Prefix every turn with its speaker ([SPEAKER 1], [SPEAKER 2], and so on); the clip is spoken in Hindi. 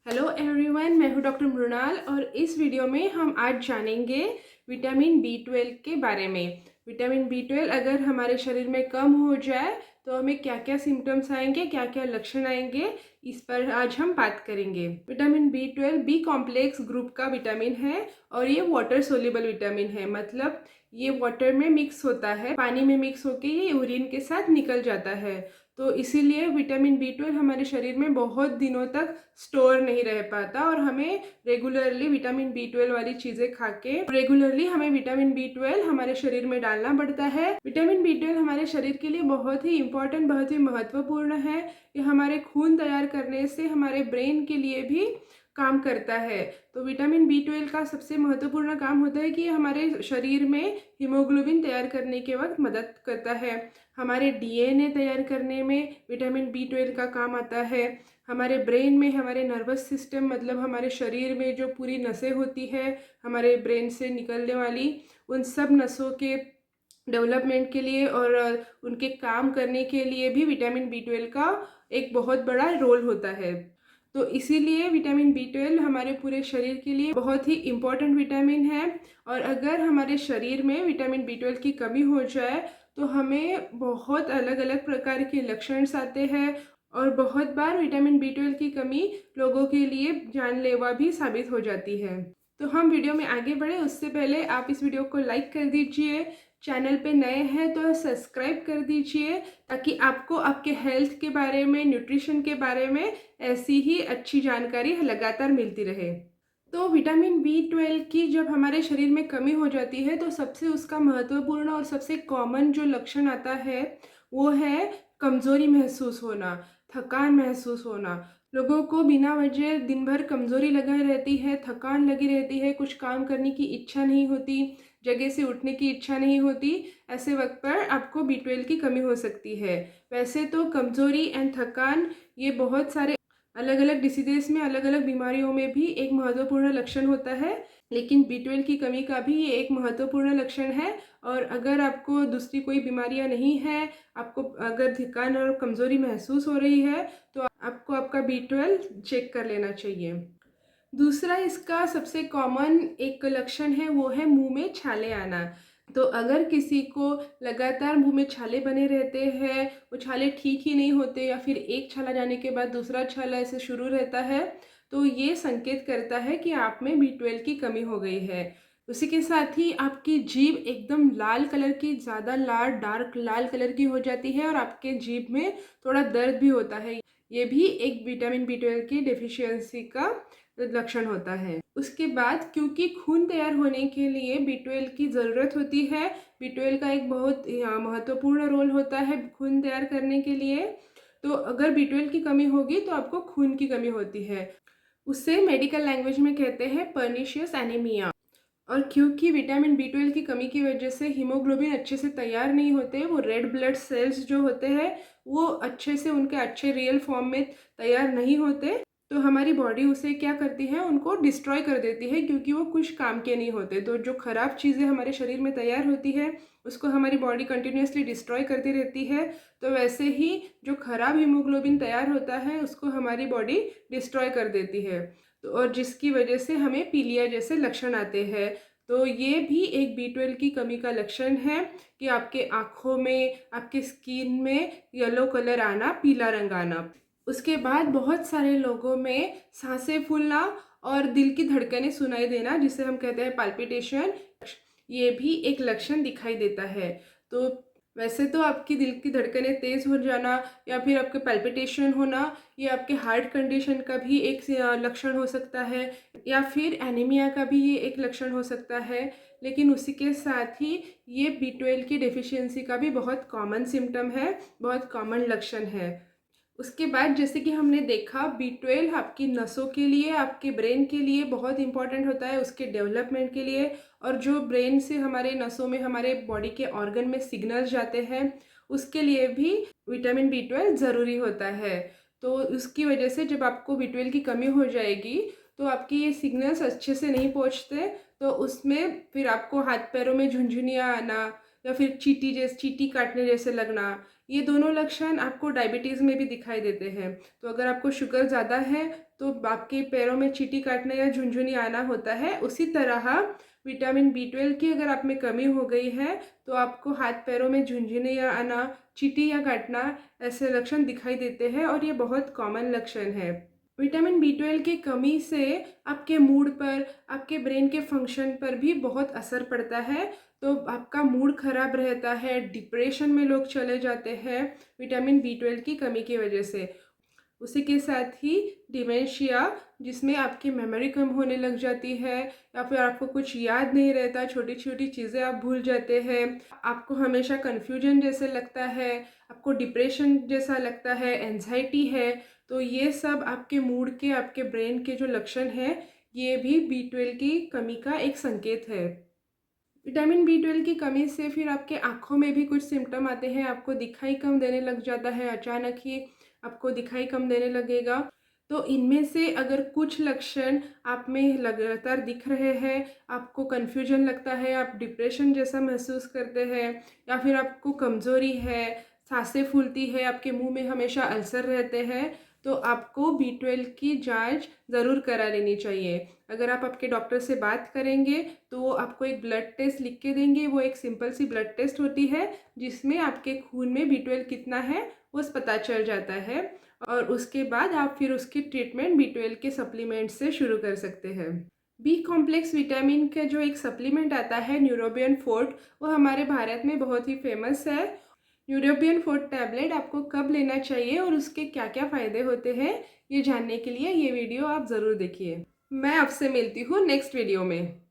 [SPEAKER 1] हेलो एवरीवन, मैं हूं डॉक्टर मृणाल और इस वीडियो में हम आज जानेंगे विटामिन B12 के बारे में। विटामिन B12 अगर हमारे शरीर में कम हो जाए तो हमें क्या क्या सिम्टम्स आएंगे, क्या क्या लक्षण आएंगे, इस पर आज हम बात करेंगे। Vitamin B12 B complex group का विटामिन है और ये वाटर सोल्यूबल विटामिन है, मतलब ये वाटर में मिक्स होता है, पानी में मिक्स होके ये यूरिन के साथ निकल जाता है। तो इसीलिए विटामिन B12 हमारे शरीर में बहुत दिनों तक स्टोर नहीं रह पाता और हमें रेगुलरली विटामिन B12 वाली चीज़ें खा के रेगुलरली हमें विटामिन B12 हमारे शरीर में डालना पड़ता है। विटामिन B12 हमारे शरीर के लिए बहुत ही इम्पोर्टेंट, बहुत ही महत्वपूर्ण है। ये हमारे खून तैयार करने से हमारे ब्रेन के लिए भी काम करता है। तो विटामिन B12 का सबसे महत्वपूर्ण काम होता है कि हमारे शरीर में हीमोग्लोबिन तैयार करने के वक्त मदद करता है। हमारे DNA तैयार करने में विटामिन B12 का काम आता है। हमारे ब्रेन में, हमारे नर्वस सिस्टम, मतलब हमारे शरीर में जो पूरी नसें होती है हमारे ब्रेन से निकलने वाली, उन सब नसों के डेवलपमेंट के लिए और उनके काम करने के लिए भी विटामिन B12 का एक बहुत बड़ा रोल होता है। तो इसीलिए विटामिन B12 हमारे पूरे शरीर के लिए बहुत ही इम्पोर्टेंट विटामिन है। और अगर हमारे शरीर में विटामिन B12 की कमी हो जाए तो हमें बहुत अलग अलग प्रकार के लक्षण आते हैं और बहुत बार विटामिन B12 की कमी लोगों के लिए जानलेवा भी साबित हो जाती है। तो हम वीडियो में आगे बढ़े उससे पहले आप इस वीडियो को लाइक कर दीजिए, चैनल पे नए हैं तो सब्सक्राइब कर दीजिए ताकि आपको आपके हेल्थ के बारे में, न्यूट्रिशन के बारे में ऐसी ही अच्छी जानकारी लगातार मिलती रहे। तो विटामिन B12 की जब हमारे शरीर में कमी हो जाती है तो सबसे उसका महत्वपूर्ण और सबसे कॉमन जो लक्षण आता है वो है कमज़ोरी महसूस होना, थकान महसूस होना। लोगों को बिना वजह दिन भर कमज़ोरी लगी रहती है, थकान लगी रहती है, कुछ काम करने की इच्छा नहीं होती, जगह से उठने की इच्छा नहीं होती। ऐसे वक्त पर आपको B12 की कमी हो सकती है। वैसे तो कमज़ोरी एंड थकान ये बहुत सारे अलग अलग डिसीजेस में, अलग अलग बीमारियों में भी एक महत्वपूर्ण लक्षण होता है, लेकिन B12 की कमी का भी ये एक महत्वपूर्ण लक्षण है। और अगर आपको दूसरी कोई बीमारियां नहीं है, आपको अगर थकान और कमज़ोरी महसूस हो रही है तो आपको आपका B12 चेक कर लेना चाहिए। दूसरा इसका सबसे कॉमन एक लक्षण है वो है मुंह में छाले आना। तो अगर किसी को लगातार मुंह में छाले बने रहते हैं, वो छाले ठीक ही नहीं होते या फिर एक छाला जाने के बाद दूसरा छाला ऐसे शुरू रहता है, तो ये संकेत करता है कि आप में B12 की कमी हो गई है। उसी के साथ ही आपकी जीभ एकदम लाल कलर की, ज़्यादा लाल, डार्क लाल कलर की हो जाती है और आपके जीभ में थोड़ा दर्द भी होता है। ये भी एक विटामिन B12 की डेफिशिएंसी का लक्षण होता है। उसके बाद क्योंकि खून तैयार होने के लिए B12 की ज़रूरत होती है, B12 का एक बहुत महत्वपूर्ण रोल होता है खून तैयार करने के लिए। तो अगर B12 की कमी होगी तो आपको खून की कमी होती है। उसे मेडिकल लैंग्वेज में कहते हैं पर्निशियस एनीमिया। और क्योंकि विटामिन B12 की कमी की वजह से हीमोग्लोबिन अच्छे से तैयार नहीं होते, वो रेड ब्लड सेल्स जो होते हैं वो अच्छे से उनके अच्छे रियल फॉर्म में तैयार नहीं होते, तो हमारी बॉडी उसे क्या करती है, उनको डिस्ट्रॉय कर देती है क्योंकि वो कुछ काम के नहीं होते। तो जो खराब चीज़ें हमारे शरीर में तैयार होती है उसको हमारी बॉडी कंटिन्यूसली डिस्ट्रॉय करती रहती है। तो वैसे ही जो खराब हीमोग्लोबिन तैयार होता है उसको हमारी बॉडी डिस्ट्रॉय कर देती है, तो और जिसकी वजह से हमें पीलिया जैसे लक्षण आते हैं। तो ये भी एक B12 की कमी का लक्षण है कि आपके आँखों में, आपके स्किन में येलो कलर आना, पीला रंग आना। उसके बाद बहुत सारे लोगों में सांसें फूलना और दिल की धड़कनें सुनाई देना, जिसे हम कहते हैं पाल्पिटेशन, ये भी एक लक्षण दिखाई देता है। तो वैसे तो आपकी दिल की धड़कनें तेज़ हो जाना या फिर आपके पैल्पिटेशन होना, ये आपके हार्ट कंडीशन का भी एक लक्षण हो सकता है, या फिर एनीमिया का भी ये एक लक्षण हो सकता है। लेकिन उसी के साथ ही ये B12 की डेफिशिएंसी का भी बहुत कॉमन सिम्टम है, बहुत कॉमन लक्षण है। उसके बाद जैसे कि हमने देखा B12 आपकी नसों के लिए, आपके ब्रेन के लिए बहुत इंपॉर्टेंट होता है, उसके डेवलपमेंट के लिए। और जो ब्रेन से हमारे नसों में, हमारे बॉडी के ऑर्गन में सिग्नल्स जाते हैं, उसके लिए भी विटामिन B12 ज़रूरी होता है। तो उसकी वजह से जब आपको B12 की कमी हो जाएगी तो आपकी ये सिग्नल्स अच्छे से नहीं पहुँचते, तो उसमें फिर आपको हाथ पैरों में झुंझुनियाँ आना या फिर चींटी काटने जैसे लगना, ये दोनों लक्षण आपको डायबिटीज़ में भी दिखाई देते हैं। तो अगर आपको शुगर ज़्यादा है तो आपके पैरों में चींटी काटना या झुनझुनी आना होता है। उसी तरह विटामिन B12 की अगर आप में कमी हो गई है तो आपको हाथ पैरों में झुनझुनी या आना, चींटी या काटना ऐसे लक्षण दिखाई देते हैं और ये बहुत कॉमन लक्षण है। विटामिन B12 की कमी से आपके मूड पर, आपके ब्रेन के फंक्शन पर भी बहुत असर पड़ता है। तो आपका मूड खराब रहता है, डिप्रेशन में लोग चले जाते हैं विटामिन B12 की कमी की वजह से। उसी के साथ ही डिमेंशिया, जिसमें आपकी मेमोरी कम होने लग जाती है या फिर आपको कुछ याद नहीं रहता, छोटी छोटी चीज़ें आप भूल जाते हैं, आपको हमेशा कन्फ्यूजन जैसे लगता है, आपको डिप्रेशन जैसा लगता है, एंजाइटी है। तो ये सब आपके मूड के, आपके ब्रेन के जो लक्षण हैं, ये भी B12 की कमी का एक संकेत है। विटामिन B12 की कमी से फिर आपके आँखों में भी कुछ सिम्पटम आते हैं। आपको दिखाई कम देने लग जाता है, अचानक ही आपको दिखाई कम देने लगेगा। तो इनमें से अगर कुछ लक्षण आप में लगातार दिख रहे हैं, आपको कन्फ्यूजन लगता है, आप डिप्रेशन जैसा महसूस करते हैं या फिर आपको कमज़ोरी है, सांसें फूलती है, आपके मुंह में हमेशा अल्सर रहते हैं, तो आपको B12 की जांच ज़रूर करा लेनी चाहिए। अगर आप आपके डॉक्टर से बात करेंगे तो वो आपको एक ब्लड टेस्ट लिख के देंगे। वो एक सिंपल सी ब्लड टेस्ट होती है जिसमें आपके खून में B12 कितना है वो पता चल जाता है और उसके बाद आप फिर उसकी ट्रीटमेंट B12 के सप्लीमेंट से शुरू कर सकते हैं। बी कॉम्प्लेक्स विटामिन का जो एक सप्लीमेंट आता है न्यूरोबियन फोर्ट, वो हमारे भारत में बहुत ही फेमस है। न्यूरोबियन फोर्ट टैबलेट आपको कब लेना चाहिए और उसके क्या क्या फ़ायदे होते हैं, ये जानने के लिए ये वीडियो आप ज़रूर देखिए। मैं आपसे मिलती हूँ नेक्स्ट वीडियो में।